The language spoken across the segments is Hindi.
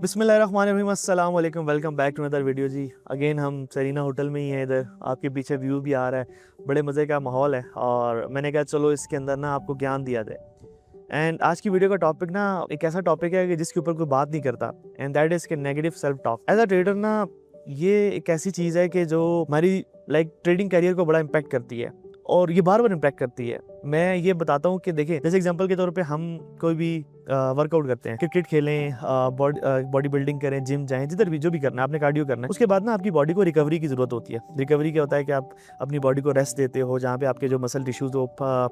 बिस्मिल्लाहिर्रहमानिर्रहीम, अस्सलाम वालेकुम, welcome back to another video जी। अगेन हम सरीना होटल में ही हैं। इधर आपके पीछे व्यू भी आ रहा है, बड़े मज़े का माहौल है और मैंने कहा चलो इसके अंदर ना आपको ज्ञान दिया जाए। एंड आज की वीडियो का टॉपिक ना एक ऐसा टॉपिक है कि जिसके ऊपर कोई बात नहीं करता, एंड दैट इज़ के negative self talk. As a trader ना ये एक ऐसी चीज़ है कि जो हमारी ट्रेडिंग करियर को बड़ा इम्पैक्ट करती है और ये बार बार इम्पैक्ट करती है। मैं ये बताता हूँ कि देखिए, जैसे एग्जांपल के तौर पे हम कोई भी वर्कआउट करते हैं, क्रिकेट खेलें, बॉडी बिल्डिंग करें, जिम जाएं, जिधर भी जो भी करना है, आपने कार्डियो करना है, उसके बाद ना आपकी बॉडी को रिकवरी की ज़रूरत होती है। रिकवरी क्या होता है कि आप अपनी बॉडी को रेस्ट देते हो, जहाँ पे आपके जो मसल टिश्यूज़ वो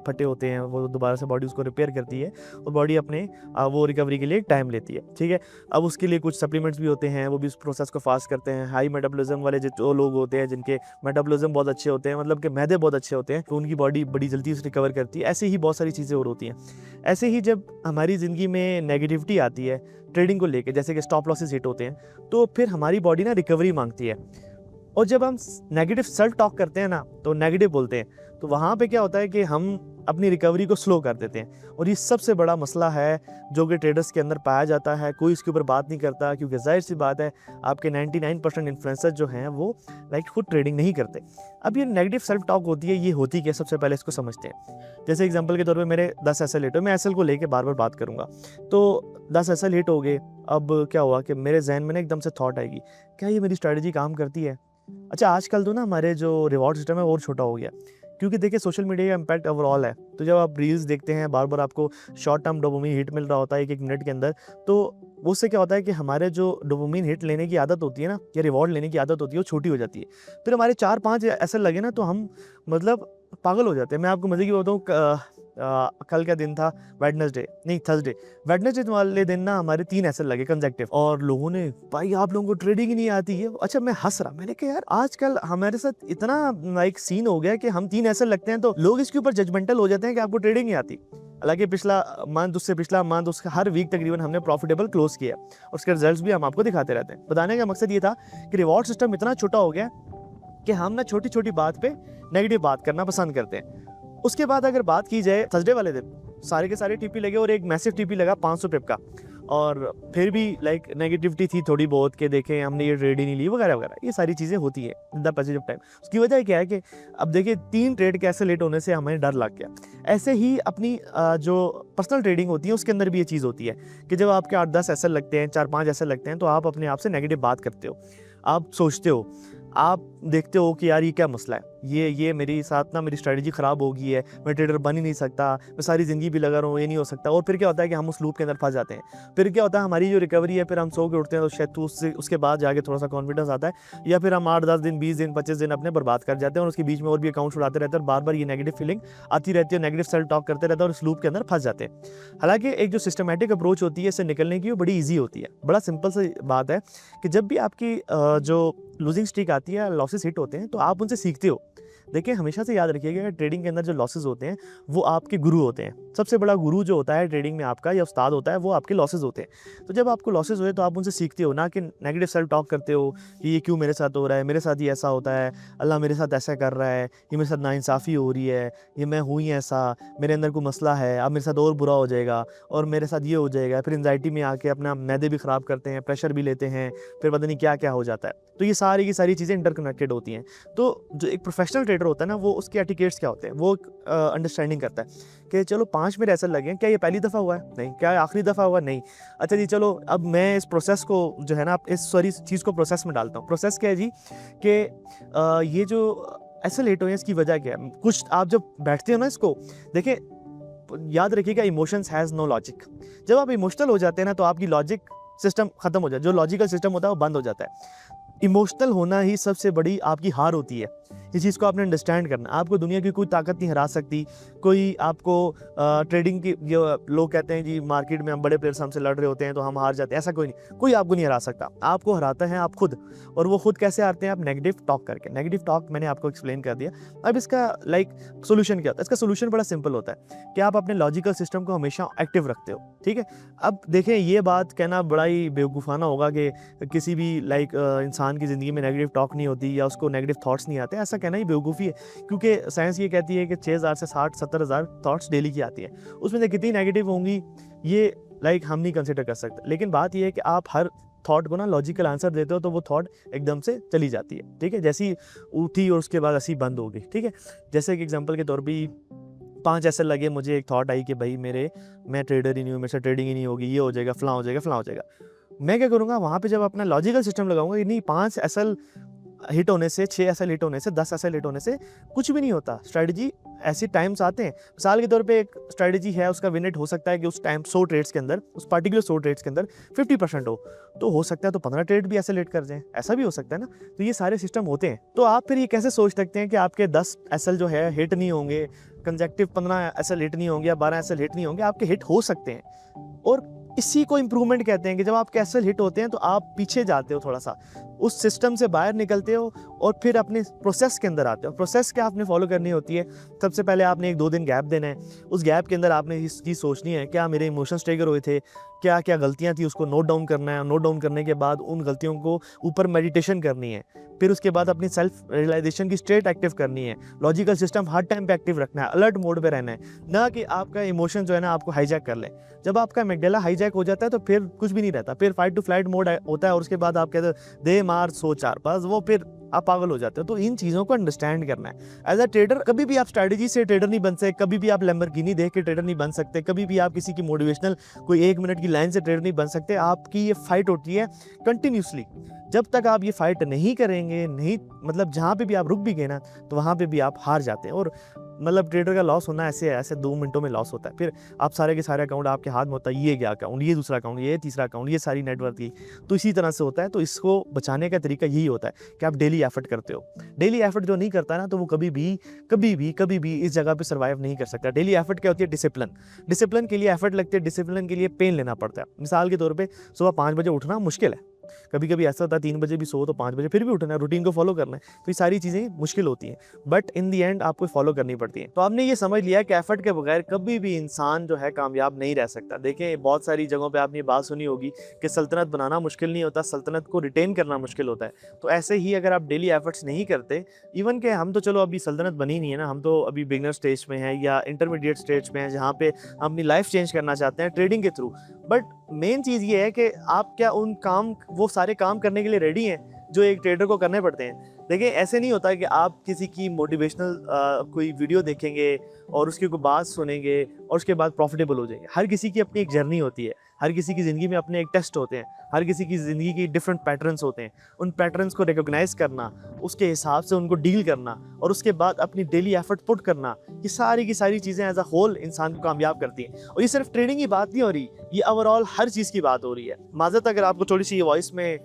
फटे होते हैं, वो दोबारा से बॉडी उसको रिपेयर करती है और बॉडी अपने वो रिकवरी के लिए टाइम लेती है। ठीक है, अब उसके लिए कुछ सप्लीमेंट्स भी होते हैं, वो भी उस प्रोसेस को फास्ट करते हैं। हाई मेटाबॉलिज्म वाले जो लोग होते हैं, जिनके मेटाबॉलिज्म बहुत अच्छे होते हैं, मतलब कि मैदे बहुत अच्छे होते हैं, तो उनकी बॉडी बड़ी जल्दी से रिकवर करती है। ऐसे ही बहुत सारी चीज़ें और होती हैं। ऐसे ही जब हमारी ज़िंदगी में नेगेटिविटी आती है ट्रेडिंग को लेके, जैसे कि स्टॉप लॉसेस हिट होते हैं, तो फिर हमारी बॉडी ना रिकवरी मांगती है। और जब हम नेगेटिव सेल्फ टॉक करते हैं ना, तो नेगेटिव बोलते हैं, तो वहाँ पे क्या होता है कि हम अपनी रिकवरी को स्लो कर देते हैं। और ये सबसे बड़ा मसला है जो कि ट्रेडर्स के अंदर पाया जाता है। कोई इसके ऊपर बात नहीं करता, क्योंकि जाहिर सी बात है आपके 99% इन्फ्लुएंसर जो हैं वो खुद ट्रेडिंग नहीं करते। अब ये नेगेटिव सेल्फ टॉक होती है, ये होती क्या, सबसे पहले इसको समझते हैं। जैसे एग्जांपल के तौर पे मेरे 10 एसएल हिट हो, मैं एसएल को लेके बार बार बात करूँगा। तो 10 एसएल हिट हो गए, अब क्या हुआ कि मेरे जहन में ना एकदम से थॉट आएगी, क्या ये मेरी स्ट्रैटेजी काम करती है? अच्छा, आजकल तो ना हमारे जो रिवॉर्ड सिस्टम है और छोटा हो गया, क्योंकि देखिए सोशल मीडिया का इम्पैक्ट ओवरऑल है। तो जब आप रील्स देखते हैं, बार बार आपको शॉर्ट टर्म डोपामिन हिट मिल रहा होता है एक मिनट के अंदर, तो उससे क्या होता है कि हमारे जो डोपामिन हिट लेने की आदत होती है ना, या रिवॉर्ड लेने की आदत होती है, वो छोटी हो जाती है। फिर हमारे 4-5 ऐसे लगे ना, तो हम पागल हो जाते हैं। मैं आपको मजे की बताऊँ, कल का दिन था, थर्सडे वाले दिन ना हमारे 3 ऐसे लगे कंसेक्टिव, और लोगों ने, भाई आप लोगों को ट्रेडिंग ही नहीं आती है। अच्छा, मैं हंस रहा, मैंने कहा यार आजकल हमारे साथ इतना सीन हो गया कि हम 3 ऐसे लगते हैं तो लोग इसके ऊपर जजमेंटल हो जाते हैं कि आपको ट्रेडिंग नहीं आती। हालांकि पिछला मंथ, उससे पिछला मंथ, उसका हर वीक तकरीबन हमने प्रॉफिटेबल क्लोज किया और उसके रिजल्ट्स भी हम आपको दिखाते रहते हैं। बताने का मकसद ये था कि रिवॉर्ड सिस्टम इतना छोटा हो गया कि हम ना छोटी छोटी बात पे नेगेटिव बात करना पसंद करते हैं। उसके बाद अगर बात की जाए, थर्सडे वाले दिन सारे के सारे टीपी लगे और एक मैसिव टीपी लगा 500 पिप का, और फिर भी नेगेटिविटी थी थोड़ी बहुत कि देखें हमने ये ट्रेड ही नहीं ली वगैरह वगैरह। ये सारी चीज़ें होती है द पैसेज ऑफ टाइम। उसकी वजह क्या है कि अब देखिए 3 ट्रेड के ऐसे लेट होने से हमें डर लग गया। ऐसे ही अपनी जो पर्सनल ट्रेडिंग होती है उसके अंदर भी ये चीज़ होती है कि जब आपके 8-10 ऐसे लगते हैं, 4-5 ऐसे लगते हैं, तो आप अपने आप से नेगेटिव बात करते हो, आप सोचते हो, आप देखते हो कि यार ये क्या मसला है, ये मेरे साथ ना मेरी स्ट्रेटजी ख़राब हो गई है, मैं ट्रेडर बन ही नहीं सकता, मैं सारी ज़िंदगी भी लगा रहा हूँ, ये नहीं हो सकता। और फिर क्या होता है कि हम उस लूप के अंदर फंस जाते हैं। फिर क्या होता है, हमारी जो रिकवरी है, फिर हम सो के उठते हैं तो शायद उसके बाद जाके थोड़ा सा कॉन्फिडेंस आता है, या फिर हम 8-10 दिन, 20 दिन, 25 दिन अपने बर्बाद कर जाते हैं और उसके बीच में और भी अकाउंट उड़ाते रहते हैं और बार बार ये नेगेटिव फीलिंग आती रहती है, नेगेटिव सेल्फ टॉक करते रहते हैं और इस लूप के अंदर फंस जाते हैं। हालांकि एक जो सिस्टमेटिक अप्रोच होती है इससे निकलने की, वो बड़ी ईजी होती है। बड़ा सिंपल सी बात है कि जब भी आपकी जो लूजिंग स्ट्रीक आती है, लॉसेस हिट होते हैं, तो आप उनसे सीखते हो। देखिए, हमेशा से याद रखिएगा, ट्रेडिंग के अंदर जो लॉसेस होते हैं वो आपके गुरु होते हैं। सबसे बड़ा गुरु जो होता है ट्रेडिंग में आपका, या उस्ताद होता है, वो आपके लॉसेस होते हैं। तो जब आपको लॉसेस हुए तो आप उनसे सीखते हो, ना कि नेगेटिव सेल्फ टॉक करते हो कि ये क्यों मेरे साथ हो रहा है, मेरे साथ ही ऐसा होता है, अल्लाह मेरे साथ ऐसा कर रहा है, ये मेरे साथ नाइंसाफ़ी हो रही है, ये मैं हूँ ही ऐसा, मेरे अंदर कोई मसला है, अब मेरे साथ और बुरा हो जाएगा और मेरे साथ ये हो जाएगा। फिर एंजाइटी में आके अपना मैदे भी ख़राब करते हैं, प्रेशर भी लेते हैं, फिर पता नहीं क्या क्या हो जाता है। तो ये सारी की सारी चीज़ें इंटरकनेक्टेड होती हैं। तो जो एक प्रोफेशनल ट्रेडर होता है ना, वो उसके एटिकेट्स क्या होते हैं, वो अंडरस्टैंडिंग करता है कि चलो 5 मेरे ऐसे लगे हैं, क्या ये पहली दफ़ा हुआ है? नहीं। क्या आखिरी दफ़ा हुआ? नहीं। अच्छा जी, चलो अब मैं इस प्रोसेस को जो है ना, इस सारी चीज़ को प्रोसेस में डालता हूँ। प्रोसेस क्या है जी कि ये जो ऐसे लेट हुए हैं, इसकी वजह क्या है? कुछ आप जब बैठते हो ना, इसको देखिए, याद रखिएगा, इमोशंस हैज़ नो लॉजिक। जब आप इमोशनल हो जाते हैं ना, तो आपकी लॉजिक सिस्टम ख़त्म हो जाता है, जो लॉजिकल सिस्टम होता है वो बंद हो जाता है। इमोशनल होना ही सबसे बड़ी आपकी हार होती है। इस चीज़ को आपने अंडरस्टैंड करना। आपको दुनिया की कोई ताकत नहीं हरा सकती। कोई आपको ट्रेडिंग की, जो लोग कहते हैं जी मार्केट में हम बड़े प्लेयर्स हमसे लड़ रहे होते हैं तो हम हार जाते हैं, ऐसा कोई नहीं। कोई आपको नहीं हरा सकता, आपको हराता है आप खुद। और वो खुद कैसे हारते हैं? आप नेगेटिव टॉक करके। नेगेटिव टॉक मैंने आपको एक्सप्लेन कर दिया। अब इसका सोल्यूशन क्या होता है? इसका सोल्यूशन बड़ा सिंपल होता है कि आप अपने लॉजिकल सिस्टम को हमेशा एक्टिव रखते हो। ठीक है, अब देखें, ये बात कहना बड़ा ही बेवकूफ़ाना होगा कि किसी भी इंसान की ज़िंदगी में नेगेटिव टॉक नहीं होती या उसको नेगेटिव थॉट्स नहीं आते। ऐसा कहना ही बेवकूफ़ी है, क्योंकि साइंस ये कहती है कि 6000 से 60-70 हज़ार थॉट्स डेली की आती हैं। उसमें से कितनी नेगेटिव होंगी ये हम नहीं कंसिडर कर सकते। लेकिन बात यह है कि आप हर थॉट को ना लॉजिकल आंसर देते हो तो वो थॉट एकदम से चली जाती है, ठीक है। जैसी उठी और उसके बाद ऐसी बंद हो गई, ठीक है। जैसे कि एग्जांपल के तौर पे 5 ऐसे लगे, मुझे एक थॉट आई कि भाई मैं ट्रेडर ही नहीं हूँ, मेरे से ट्रेडिंग ही नहीं होगी, ये हो जाएगा, फलां हो जाएगा, फलां हो जाएगा। मैं क्या करूँगा, वहाँ पे जब अपना लॉजिकल सिस्टम लगाऊंगा कि नहीं 5 एसएल हिट होने से, 6 एसएल हिट होने से, 10 एसएल हिट होने से कुछ भी नहीं होता। स्ट्रैटेजी ऐसे टाइम्स आते हैं, मिसाल के तौर पे एक स्ट्रैटेजी है, उसका विन रेट हो सकता है कि उस टाइम 100 ट्रेड्स के अंदर, उस पर्टिकुलर 100 ट्रेड्स के अंदर 50% हो सकता है तो 15 ट्रेड भी ऐसे लेट कर जाएं, ऐसा भी हो सकता है ना। तो ये सारे सिस्टम होते हैं। तो आप फिर ये कैसे सोच सकते हैं कि आपके 10 एसएल जो है हिट नहीं होंगे, कंसेक्टिव 15 एसएल हिट नहीं होंगे या 12 एसएल हिट नहीं होंगे, आपके हिट हो सकते हैं। और इसी को इंप्रूवमेंट कहते हैं कि जब आपके एसएल हिट होते हैं तो आप पीछे जाते हो, थोड़ा सा उस सिस्टम से बाहर निकलते हो और फिर अपने प्रोसेस के अंदर आते हो। प्रोसेस क्या आपने फॉलो करनी होती है, सबसे पहले आपने 1-2 दिन गैप देना है। उस गैप के अंदर आपने इस चीज़ सोचनी है, क्या मेरे इमोशंस ट्रिगर हुए थे, क्या क्या गलतियां थी, उसको नोट डाउन करना है। नोट डाउन करने के बाद उन गलतियों को ऊपर मेडिटेशन करनी है। फिर उसके बाद अपनी सेल्फ रियलाइजेशन की स्टेट एक्टिव करनी है। लॉजिकल सिस्टम हर टाइम पे एक्टिव रखना है, अलर्ट मोड पे रहना है, ना कि आपका इमोशन जो है ना आपको हाईजैक कर ले। जब आपका मैगडेला हाईजैक हो जाता है तो फिर कुछ भी नहीं रहता, फिर फाइट टू फ्लाइट मोड होता है और उसके बाद आप कहते हो दे मार सो चार, बस वो फिर आप पागल हो जाते हो। तो इन चीज़ों को अंडरस्टैंड करना है। एज अ ट्रेडर कभी भी आप स्ट्रैटेजी से ट्रेडर नहीं बन सकते, कभी भी आप लैम्बोर्गिनी देख के ट्रेडर नहीं बन सकते, कभी भी आप किसी की मोटिवेशनल कोई 1 मिनट की लाइन से ट्रेडर नहीं बन सकते। आपकी ये फाइट होती है कंटिन्यूसली। जब तक आप ये फाइट नहीं करेंगे, नहीं मतलब जहाँ पे भी आप रुक भी गए ना तो वहाँ पे भी आप हार जाते हैं। और मतलब ट्रेडर का लॉस होना ऐसे 2 मिनटों में लॉस होता है। फिर आप सारे के सारे अकाउंट आपके हाथ में होता है, ये क्या अकाउंट, ये दूसरा अकाउंट, ये तीसरा अकाउंट, ये सारी नेटवर्क की, तो इसी तरह से होता है। तो इसको बचाने का तरीका यही होता है कि आप डेली एफर्ट करते हो। डेली एफर्ट जो नहीं करता ना तो वो कभी भी इस जगह पे सर्वाइव नहीं कर सकता। डेली एफर्ट क्या होती है, डिसिप्लिन के लिए एफर्ट लगती है, डिसिप्लिन के लिए पेन लेना पड़ता है। मिसाल के तौर पर सुबह 5 बजे उठना मुश्किल है, कभी कभी ऐसा होता है 3 बजे भी सो तो 5 बजे फिर भी उठना है, रूटीन को फॉलो करना है। तो ये सारी चीज़ें मुश्किल होती हैं, बट इन दी एंड आपको फॉलो करनी पड़ती है। तो आपने ये समझ लिया कि एफर्ट के बगैर कभी भी इंसान जो है कामयाब नहीं रह सकता। देखें बहुत सारी जगहों पे आपने ये बात सुनी होगी कि सल्तनत बनाना मुश्किल नहीं होता, सल्तनत को रिटेन करना मुश्किल होता है। तो ऐसे ही अगर आप डेली एफर्ट्स नहीं करते, इवन के हम तो चलो अभी सल्तनत बनी नहीं है ना, हम तो अभी बिगनर स्टेज में हैं या इंटरमीडिएट स्टेज में हैं जहाँ पे हम अपनी लाइफ चेंज करना चाहते हैं ट्रेडिंग के थ्रू। बट मेन चीज़ ये है कि आप क्या वो सारे काम करने के लिए रेडी हैं जो एक ट्रेडर को करने पड़ते हैं। देखिए ऐसे नहीं होता कि आप किसी की मोटिवेशनल कोई वीडियो देखेंगे और उसकी कोई बात सुनेंगे और उसके बाद प्रॉफिटेबल हो जाएंगे। हर किसी की अपनी एक जर्नी होती है, हर किसी की ज़िंदगी में अपने एक टेस्ट होते हैं, हर किसी की ज़िंदगी की डिफरेंट पैटर्न्स होते हैं। उन पैटर्न्स को रिकॉग्नाइज करना, उसके हिसाब से उनको डील करना और उसके बाद अपनी डेली एफर्ट पुट करना, ये सारी की सारी चीज़ें एज अ होल इंसान को कामयाब करती हैं। और ये सिर्फ ट्रेडिंग की बात नहीं हो रही, ये ओवरऑल हर चीज़ की बात हो रही है। माज़रत अगर आपको थोड़ी सी वॉइस में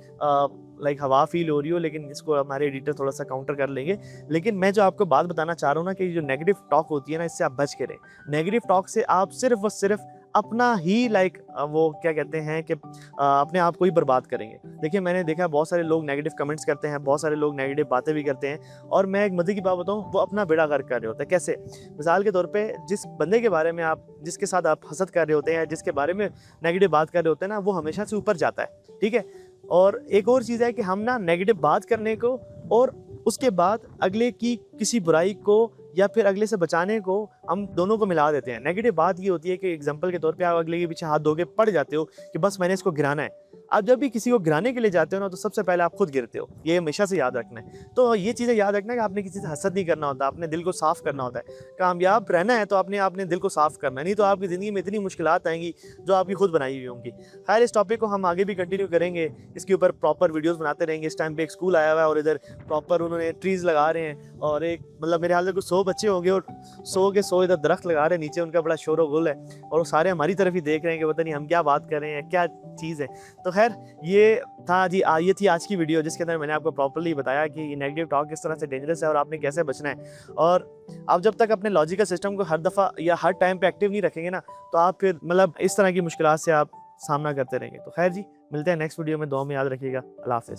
लाइक हवा फील हो रही हो, लेकिन इसको हमारे एडिटर थोड़ा सा काउंटर कर लेंगे। लेकिन मैं जो आपको बात बताना चाह रहा हूँ ना कि जो नेगेटिव टॉक होती है ना, इससे आप बच के रहें। नेगेटिव टॉक से आप सिर्फ और सिर्फ अपना ही वो क्या कहते हैं कि अपने आप को ही बर्बाद करेंगे। देखिए मैंने देखा बहुत सारे लोग नेगेटिव कमेंट्स करते हैं, बहुत सारे लोग नेगेटिव बातें भी करते हैं, और मैं एक मजे की बात बताऊं, वो अपना बेड़ा गर्क कर रहे होते हैं। कैसे? मिसाल के तौर पे जिस बंदे के बारे में जिसके साथ आप हसद कर रहे होते हैं, जिसके बारे में नेगेटिव बात कर रहे होते हैं ना, वो हमेशा से ऊपर जाता है, ठीक है। और एक और चीज़ है कि हम ना नेगेटिव बात करने को और उसके बाद अगले की किसी बुराई को या फिर अगले से बचाने को हम दोनों को मिला देते हैं। नेगेटिव बात ये होती है कि एग्जांपल के तौर पे आप अगले के पीछे हाथ धोके पड़ जाते हो कि बस मैंने इसको गिराना है। आप जब भी किसी को गिराने के लिए जाते हो ना, तो सबसे पहले आप खुद गिरते हो, ये हमेशा से याद रखना है। तो ये चीज़ें याद रखना है कि आपने किसी से हसद नहीं करना होता, अपने दिल को साफ़ करना होता है। कामयाब रहना है तो आपने दिल को साफ़ करना है, नहीं तो आपकी ज़िंदगी में इतनी मुश्किलात आएंगी जो आपकी खुद बनाई हुई होंगी। खैर इस टॉपिक को हम आगे भी कंटिन्यू करेंगे, इसके ऊपर प्रॉपर वीडियोज़ बनाते रहेंगे। इस टाइम पर एक स्कूल आया हुआ है और इधर प्रॉपर उन्होंने ट्रीज़ लगा रहे हैं, और एक मतलब मेरे हाल से कुछ 100 बच्चे होंगे और 100 के 100 इधर दरख्त लगा रहे हैं, नीचे उनका बड़ा शोर व गुल है, और वो सारे हमारी तरफ ही देख रहे हैं कि पता नहीं हम क्या बात कर रहे हैं, क्या चीज़ है। तो खैर ये थी आज की वीडियो, जिसके अंदर मैंने आपको प्रॉपर्ली बताया कि नेगेटिव टॉक किस तरह से डेंजरस है और आपने कैसे बचना है। और आप जब तक अपने लॉजिकल सिस्टम को हर दफ़ा या हर टाइम पे एक्टिव नहीं रखेंगे ना, तो आप फिर मतलब इस तरह की मुश्किलात से आप सामना करते रहेंगे। तो खैर जी, मिलते हैं नेक्स्ट वीडियो में। दुआ में याद रखिएगा। अल्लाह हाफ़िज़।